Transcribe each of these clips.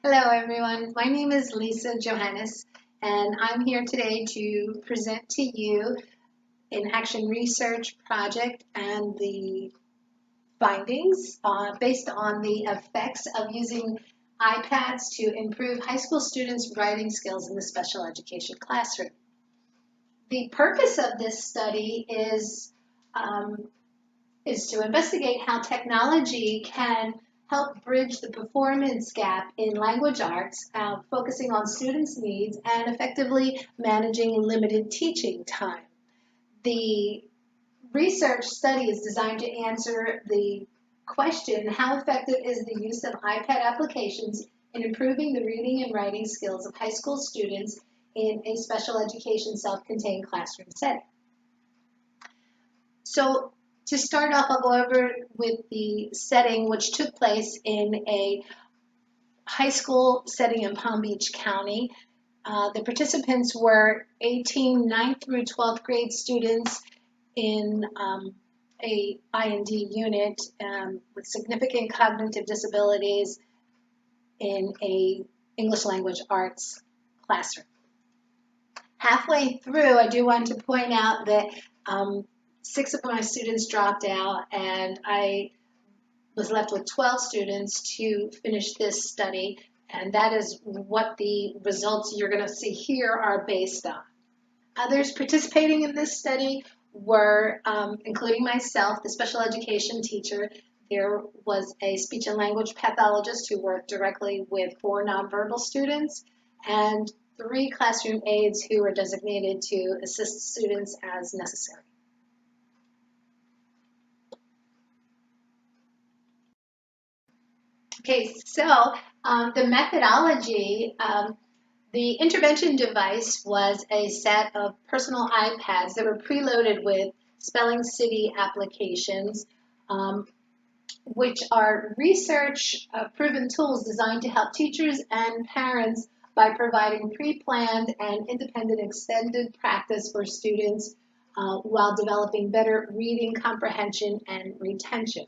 Hello, everyone. My name is Lisa Johannes, and I'm here today to present to you an action research project and the findings based on the effects of using iPads to improve high school students' writing skills in the special education classroom. The purpose of this study um, is to investigate how technology can help bridge the performance gap in language arts, focusing on students' needs and effectively managing limited teaching time. The research study is designed to answer the question, how effective is the use of iPad applications in improving the reading and writing skills of high school students in a special education self-contained classroom setting? So to start off, I'll go over with the setting, which took place in a high school setting in Palm Beach County. The participants were 18 9th through 12th grade students in a I&D unit with significant cognitive disabilities in a English language arts classroom. Halfway through, I do want to point out that 6 of my students dropped out, and I was left with 12 students to finish this study, and that is what the results you're going to see here are based on. Others participating in this study were, including myself, the special education teacher. There was a speech and language pathologist who worked directly with 4 nonverbal students, and 3 classroom aides who were designated to assist students as necessary. Okay, so the methodology, the intervention device was a set of personal iPads that were preloaded with Spelling City applications, which are research proven tools designed to help teachers and parents by providing pre-planned and independent extended practice for students while developing better reading comprehension and retention.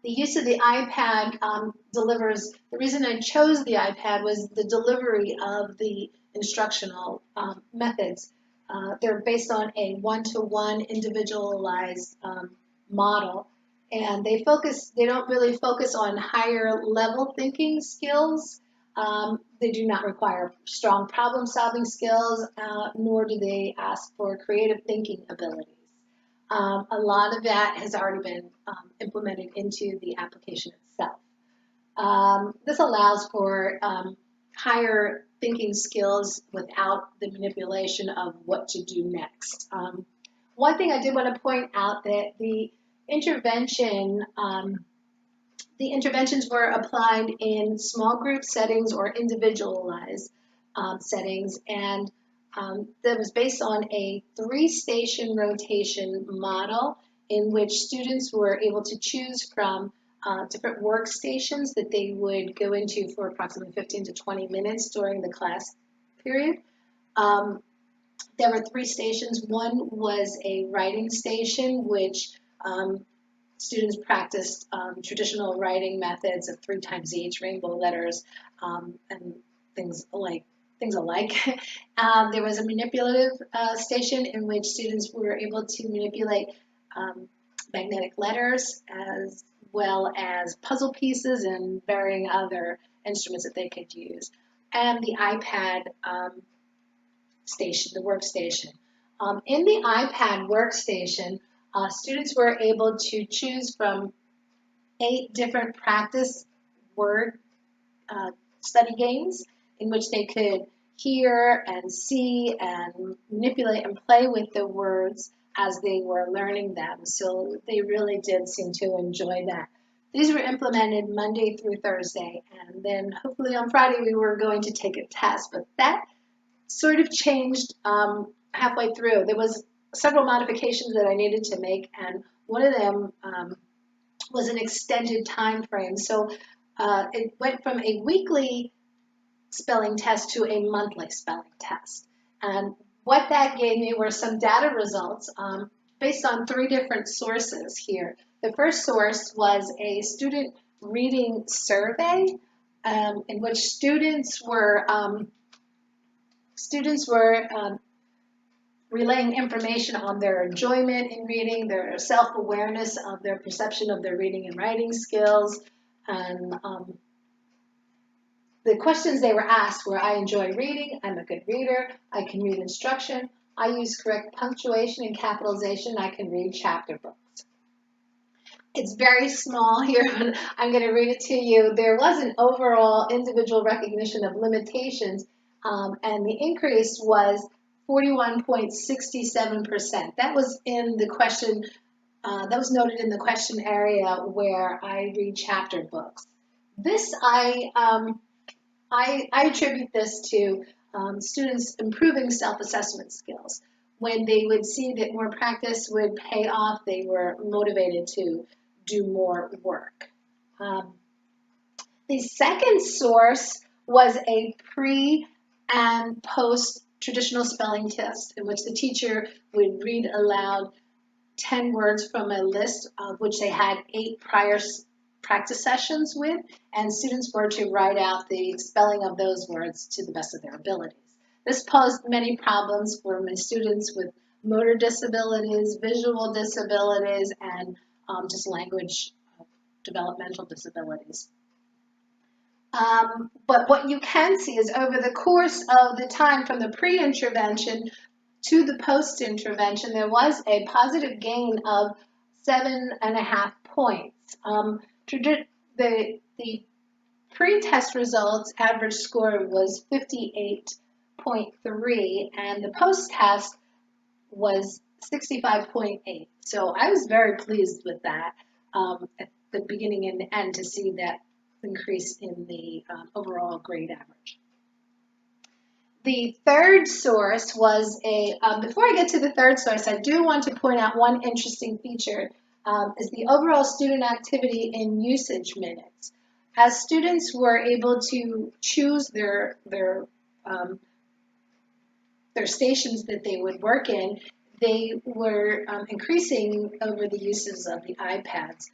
The use of the iPad delivers, the reason I chose the iPad was the delivery of the instructional methods. They're based on a one-to-one individualized model, and they don't really focus on higher level thinking skills. They do not require strong problem solving skills, nor do they ask for creative thinking abilities. A lot of that has already been implemented into the application itself. This allows for higher thinking skills without the manipulation of what to do next. One thing I did want to point out that the interventions were applied in small group settings or individualized settings, and that was based on a 3-station rotation model in which students were able to choose from different workstations that they would go into for approximately 15 to 20 minutes during the class period. There were 3 stations. One was a writing station, which students practiced traditional writing methods of 3 times each, rainbow letters, and things alike. There was a manipulative station in which students were able to manipulate magnetic letters as well as puzzle pieces and varying other instruments that they could use. And the iPad station, the workstation. In the iPad workstation, students were able to choose from 8 different practice word study games in which they could hear and see and manipulate and play with the words as they were learning them. So they really did seem to enjoy that. These were implemented Monday through Thursday, and then hopefully on Friday we were going to take a test, but that sort of changed halfway through. There was several modifications that I needed to make, and one of them was an extended time frame. So it went from a weekly spelling test to a monthly spelling test. And what that gave me were some data results based on 3 different sources here. The first source was a student reading survey in which students were relaying information on their enjoyment in reading, their self-awareness of their perception of their reading and writing skills, and the questions they were asked were: I enjoy reading, I'm a good reader, I can read instruction, I use correct punctuation and capitalization, I can read chapter books. It's very small here, but I'm going to read it to you. There was an overall individual recognition of limitations, and the increase was 41.67%. That was in the question, that was noted in the question area where I read chapter books. This, I attribute this to students improving self-assessment skills. When they would see that more practice would pay off, they were motivated to do more work. The second source was a pre and post traditional spelling test in which the teacher would read aloud 10 words from a list of which they had 8 prior practice sessions with, and students were to write out the spelling of those words to the best of their abilities. This posed many problems for my students with motor disabilities, visual disabilities, and just language developmental disabilities. But what you can see is over the course of the time from the pre-intervention to the post-intervention, there was a positive gain of 7.5 points. The pre-test results average score was 58.3, and the post-test was 65.8. So I was very pleased with that at the beginning and the end to see that increase in the overall grade average. The third source was before I get to the third source, I do want to point out one interesting feature, is the overall student activity in usage minutes. As students were able to choose their stations that they would work in, they were increasing over the uses of the iPads.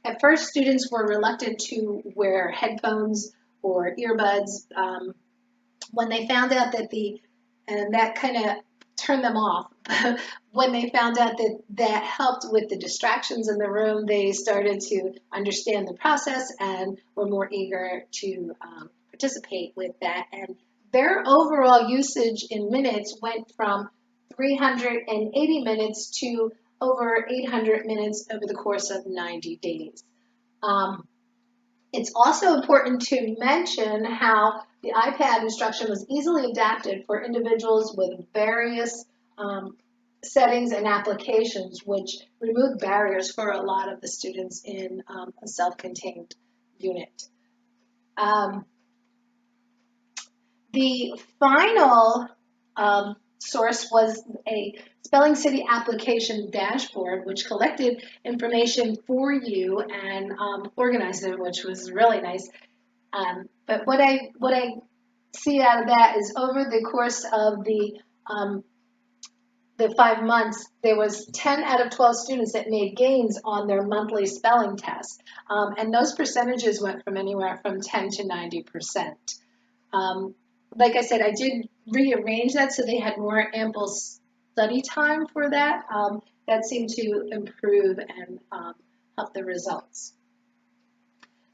At first, students were reluctant to wear headphones or earbuds when they found out that and that kind of turned them off. When they found out that that helped with the distractions in the room, they started to understand the process and were more eager to participate with that. And their overall usage in minutes went from 380 minutes to over 800 minutes over the course of 90 days. It's also important to mention how the iPad instruction was easily adapted for individuals with various settings and applications, which removed barriers for a lot of the students in a self-contained unit. The final source was a Spelling City application dashboard, which collected information for you and organized it, which was really nice. But what I see out of that is over the course of the 5 months, there was 10 out of 12 students that made gains on their monthly spelling test, and those percentages went from anywhere from 10 to 90%. Like I said, I did rearrange that so they had more ample study time for that. That seemed to improve and help the results.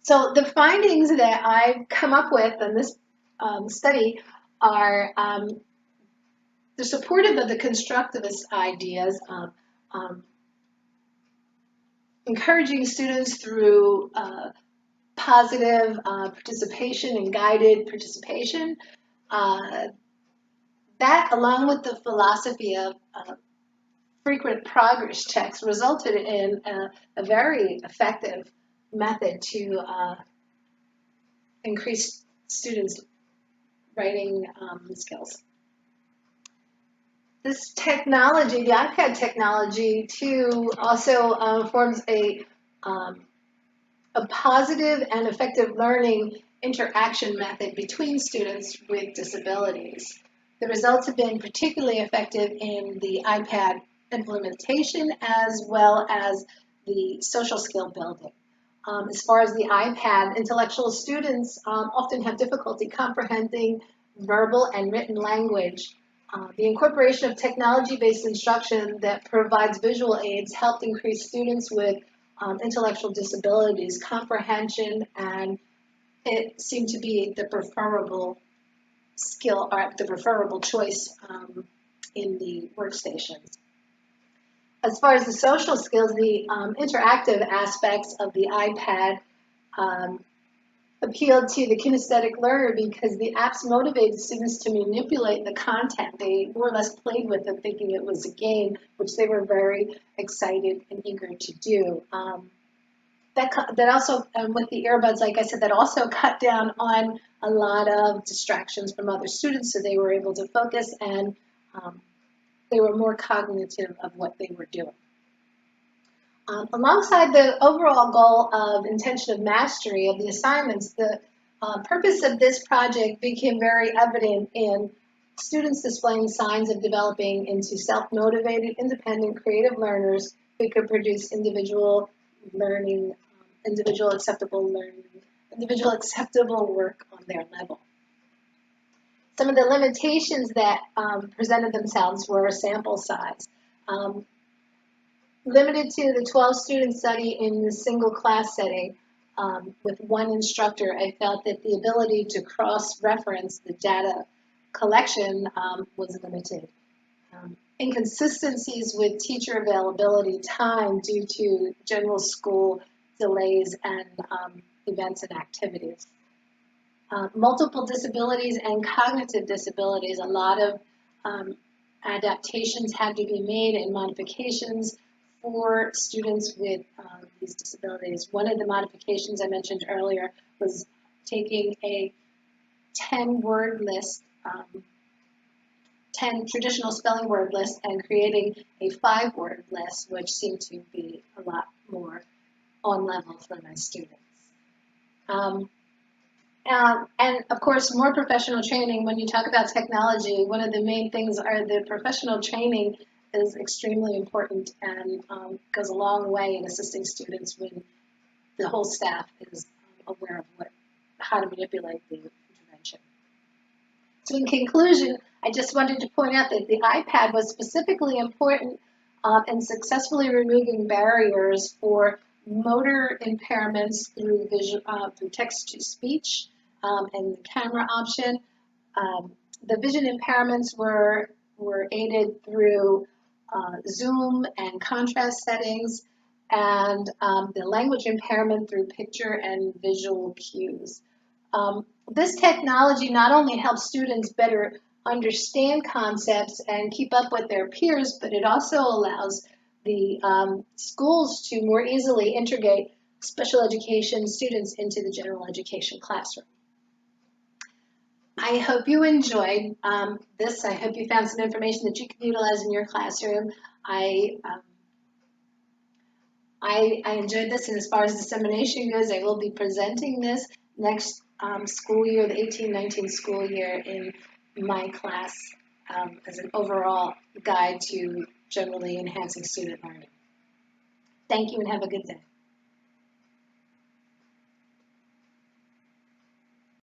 So the findings that I've come up with in this study are they're supportive of the constructivist ideas of encouraging students through positive participation and guided participation. That, along with the philosophy of frequent progress checks, resulted in a very effective method to increase students' writing skills. This technology, the iPad technology, too, also forms a positive and effective learning interaction method between students with disabilities. The results have been particularly effective in the iPad implementation as well as the social skill building. As far as the iPad, intellectual students often have difficulty comprehending verbal and written language. The incorporation of technology-based instruction that provides visual aids helped increase students with intellectual disabilities, comprehension, and it seemed to be the preferable skill or the preferable choice in the workstations. As far as the social skills, the interactive aspects of the iPad um, appealed to the kinesthetic learner because the apps motivated students to manipulate the content. They more or less played with it thinking it was a game, which they were very excited and eager to do. That also, with the earbuds, like I said, that also cut down on a lot of distractions from other students, so they were able to focus and they were more cognitive of what they were doing. Alongside the overall goal of intention of mastery of the assignments, the purpose of this project became very evident in students displaying signs of developing into self-motivated, independent, creative learners who could produce individual learning, individual acceptable work on their level. Some of the limitations that presented themselves were sample size. Limited to the 12-student study in the single class setting with one instructor, I felt that the ability to cross-reference the data collection was limited. Inconsistencies with teacher availability time due to general school delays and events and activities. Multiple disabilities and cognitive disabilities, a lot of adaptations had to be made and modifications for students with these disabilities. One of the modifications I mentioned earlier was taking a 10-word list, 10 traditional spelling word list, and creating a 5-word list, which seemed to be a lot more on level for my students. And of course, more professional training. When you talk about technology, one of the main things are the professional training is extremely important and goes a long way in assisting students when the whole staff is aware of how to manipulate the intervention. So in conclusion, I just wanted to point out that the iPad was specifically important in successfully removing barriers for motor impairments through text-to-speech and the camera option. The vision impairments were aided through zoom and contrast settings, and the language impairment through picture and visual cues. This technology not only helps students better understand concepts and keep up with their peers, but it also allows the schools to more easily integrate special education students into the general education classroom. I hope you enjoyed this. I hope you found some information that you can utilize in your classroom. I enjoyed this, and as far as dissemination goes, I will be presenting this next school year, the 18-19 school year, in my class as an overall guide to generally enhancing student learning. Thank you and have a good day.